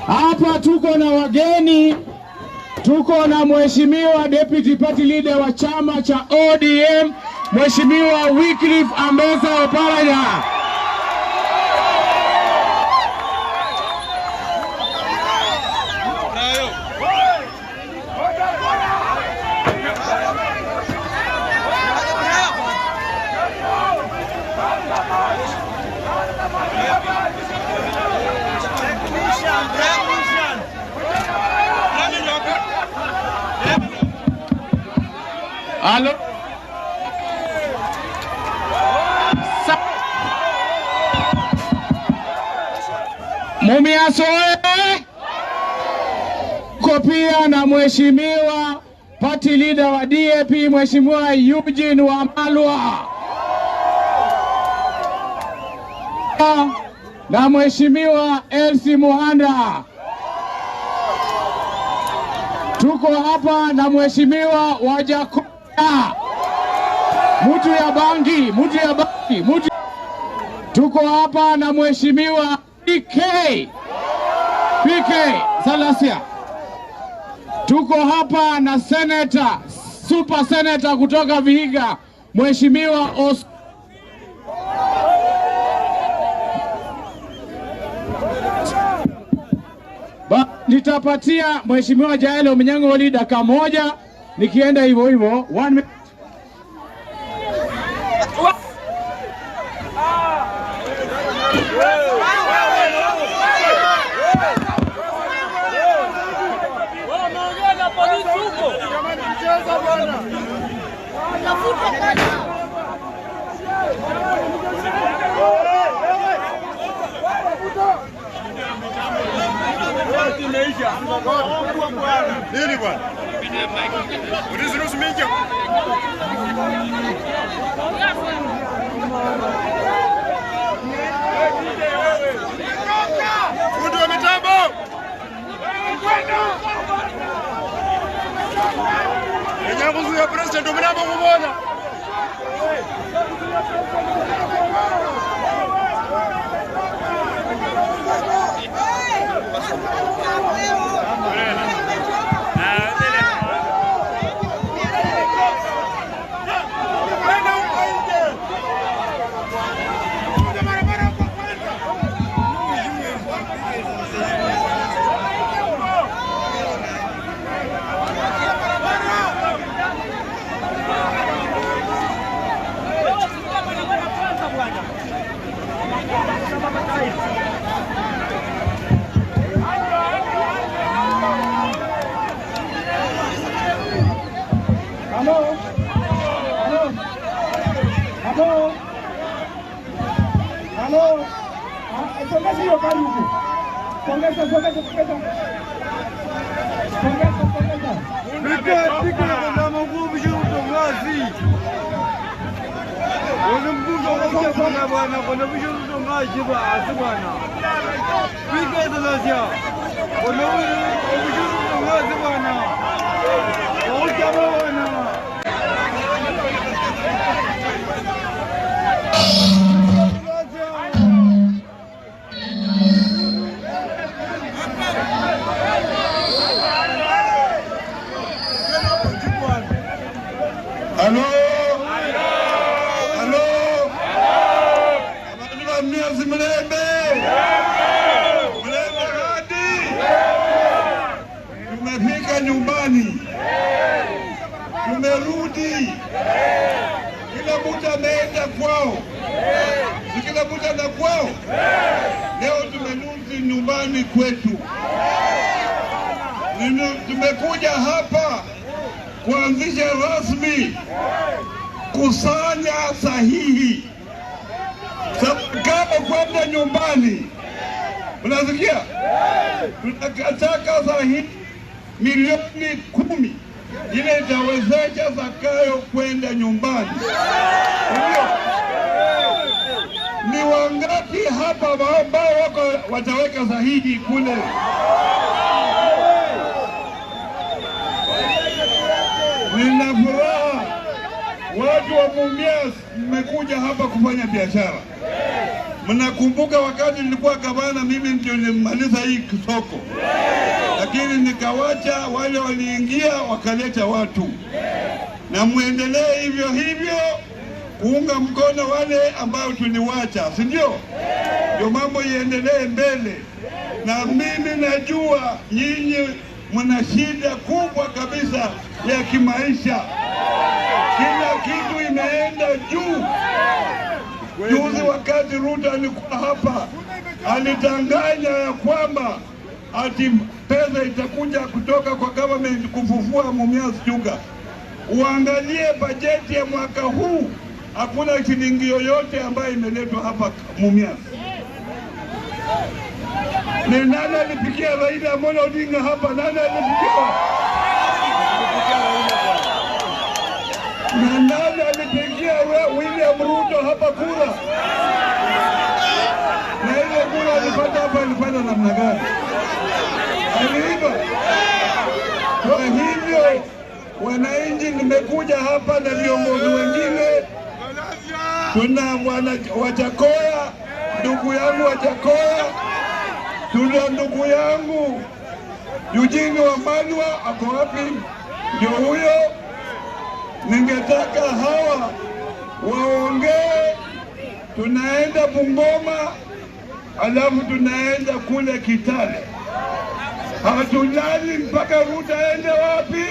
Hapa tuko na wageni, tuko na Mheshimiwa Deputy Party Leader wa chama cha ODM, Mheshimiwa Wycliffe Ambassa Oparanya. Halo. Mumias oye! Kopia na Mheshimiwa Party Leader wa DAP, Mheshimiwa Eugene Wamalwa na Mheshimiwa Elsie Muhanda. Tuko hapa na Mheshimiwa Wajakoya, mtu ya bangi. Tuko hapa na Mheshimiwa PK Salasia. Tuko hapa na Senator, Super Senator kutoka Vihiga, Mheshimiwa nitapatia Mheshimiwa Jael Ominyango Oli dakika moja, nikienda hivyo 1 minute. Nini bwana? Uliziruhusu mingi. Fundi wa mitambo. Enyanguzu ya president mnamo mmoja. Halo. Songeza hiyo gari huko. Songeza. Pika na kondama nguvu utongazi. Wewe mbunge unasema bwana kwa nini utongazi bwana? Pika sasa. Kwa nini utongazi bwana? tumerudi. Kila mtu ameenda kwao. Kila mtu anaenda kwao. Leo tumerudi nyumbani kwetu. Tumekuja hapa kuanzisha rasmi kusanya sahihi. Kama kwenda nyumbani, unasikia? Tunataka sahihi milioni 10 ile itawezesha Zakayo kwenda nyumbani. Ni wangapi hapa ambao wako wataweka sahihi kule? Nina furaha watu wa Mumias mmekuja hapa kufanya biashara. Mnakumbuka wakati nilikuwa gavana, mimi ndio nilimaliza hii soko, lakini nikawacha wale waliingia wakaleta watu, na muendelee hivyo hivyo kuunga mkono wale ambao tuliwacha, si ndio? Ndio mambo iendelee mbele. Na mimi najua nyinyi mna shida kubwa kabisa ya kimaisha. Kila kitu imeenda juu. Juzi wakati Ruto alikuwa hapa, alitanganya ya kwamba ati pesa itakuja kutoka kwa government kufufua Mumias Sugar. Uangalie bajeti ya mwaka huu, hakuna shilingi yoyote ambayo imeletwa hapa Mumias. Ni nani alipigia Raila Amolo Odinga hapa? Nani alipigia? Na nani alipigia William Ruto hapa kura? Na ile kura alipata hapa alipata namna gani? Aliiba. Kwa hivyo wananchi, nimekuja hapa na viongozi wengine. Tuna Wajakoya, ndugu yangu Wajakoya, tuna ndugu yangu Eugene Wamalwa, ako wapi? Ndio huyo. Ningetaka hawa waongee. Tunaenda Bungoma, alafu tunaenda kule Kitale. Hatulali mpaka Ruto aende wapi?